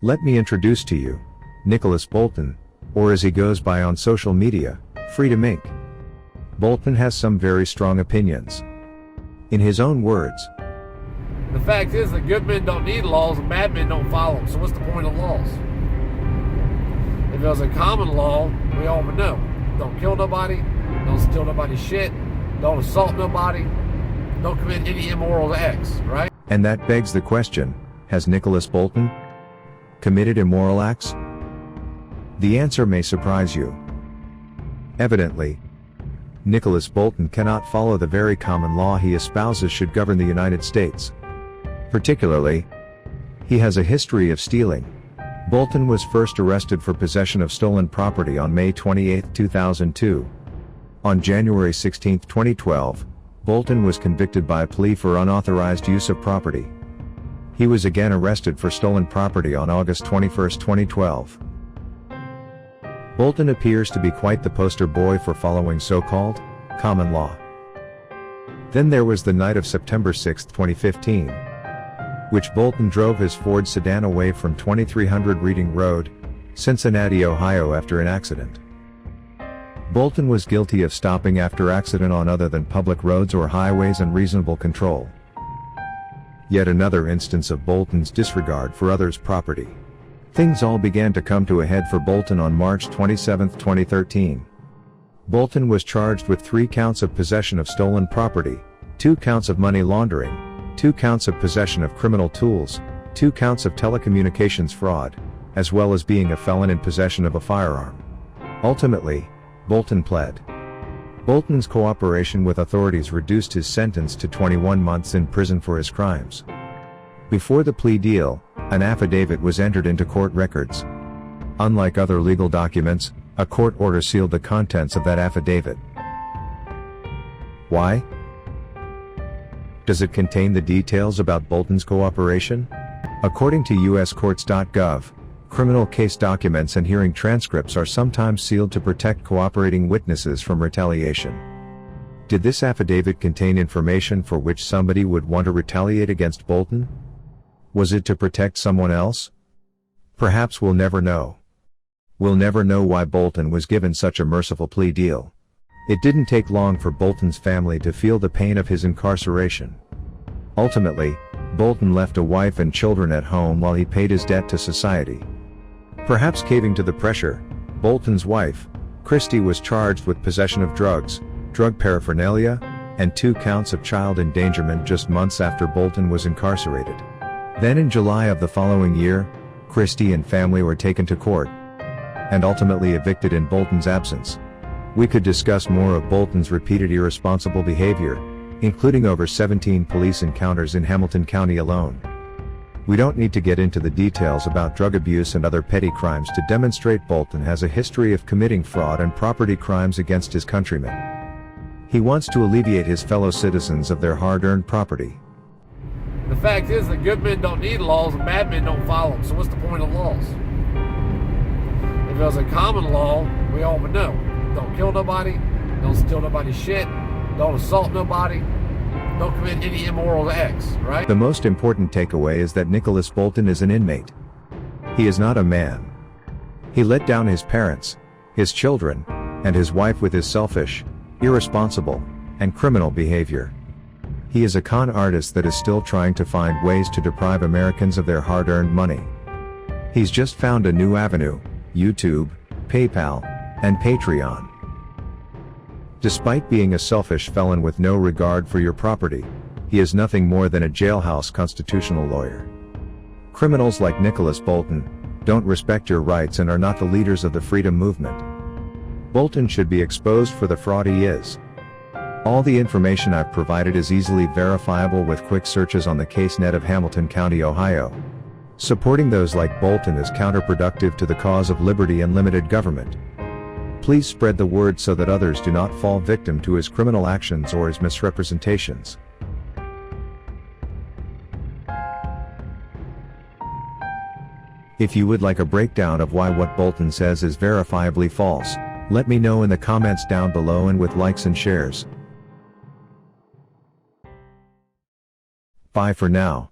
Let me introduce to you, Nicholas Bolton, or as he goes by on social media, Freedom Inc. Bolton has some very strong opinions. In his own words, the fact is that good men don't need laws and bad men don't follow them, so what's the point of laws? If it was a common law, we all would know. Don't kill nobody, don't steal nobody's shit, don't assault nobody, don't commit any immoral acts, right? And that begs the question, has Nicholas Bolton committed immoral acts? The answer may surprise you. Evidently, Nicholas Bolton cannot follow the very common law he espouses should govern the United States. Particularly, he has a history of stealing. Bolton was first arrested for possession of stolen property on May 28, 2002. On January 16, 2012, Bolton was convicted by a plea for unauthorized use of property. He was again arrested for stolen property on August 21, 2012. Bolton appears to be quite the poster boy for following so-called common law. Then there was the night of September 6, 2015, which Bolton drove his Ford sedan away from 2300 Reading Road, Cincinnati, Ohio after an accident. Bolton was guilty of stopping after accident on other than public roads or highways and unreasonable control. Yet another instance of Bolton's disregard for others' property. Things all began to come to a head for Bolton on March 27, 2013. Bolton was charged with 3 counts of possession of stolen property, 2 counts of money laundering, 2 counts of possession of criminal tools, 2 counts of telecommunications fraud, as well as being a felon in possession of a firearm. Ultimately, Bolton pled. Bolton's cooperation with authorities reduced his sentence to 21 months in prison for his crimes. Before the plea deal, an affidavit was entered into court records. Unlike other legal documents, a court order sealed the contents of that affidavit. Why? Does it contain the details about Bolton's cooperation? According to uscourts.gov, criminal case documents and hearing transcripts are sometimes sealed to protect cooperating witnesses from retaliation. Did this affidavit contain information for which somebody would want to retaliate against Bolton? Was it to protect someone else? Perhaps we'll never know. We'll never know why Bolton was given such a merciful plea deal. It didn't take long for Bolton's family to feel the pain of his incarceration. Ultimately, Bolton left a wife and children at home while he paid his debt to society. Perhaps caving to the pressure, Bolton's wife, Christy, was charged with possession of drugs, drug paraphernalia, and 2 counts of child endangerment just months after Bolton was incarcerated. Then in July of the following year, Christy and family were taken to court and ultimately evicted in Bolton's absence. We could discuss more of Bolton's repeated irresponsible behavior, including over 17 police encounters in Hamilton County alone. We don't need to get into the details about drug abuse and other petty crimes to demonstrate Bolton has a history of committing fraud and property crimes against his countrymen. He wants to alleviate his fellow citizens of their hard-earned property. The fact is that good men don't need laws and bad men don't follow them, so what's the point of laws? If it was a common law, we all would know. Don't kill nobody, don't steal nobody's shit, don't assault nobody, don't commit any immoral acts, right? The most important takeaway is that Nicholas Bolton is an inmate. He is not a man. He let down his parents, his children, and his wife with his selfish, irresponsible, and criminal behavior. He is a con artist that is still trying to find ways to deprive Americans of their hard-earned money. He's just found a new avenue: YouTube, PayPal, and Patreon. Despite being a selfish felon with no regard for your property, he is nothing more than a jailhouse constitutional lawyer. Criminals like Nicholas Bolton don't respect your rights and are not the leaders of the freedom movement. Bolton should be exposed for the fraud he is. All the information I've provided is easily verifiable with quick searches on the CaseNet of Hamilton County, Ohio. Supporting those like Bolton is counterproductive to the cause of liberty and limited government. Please spread the word so that others do not fall victim to his criminal actions or his misrepresentations. If you would like a breakdown of why what Bolton says is verifiably false, let me know in the comments down below and with likes and shares. Bye for now.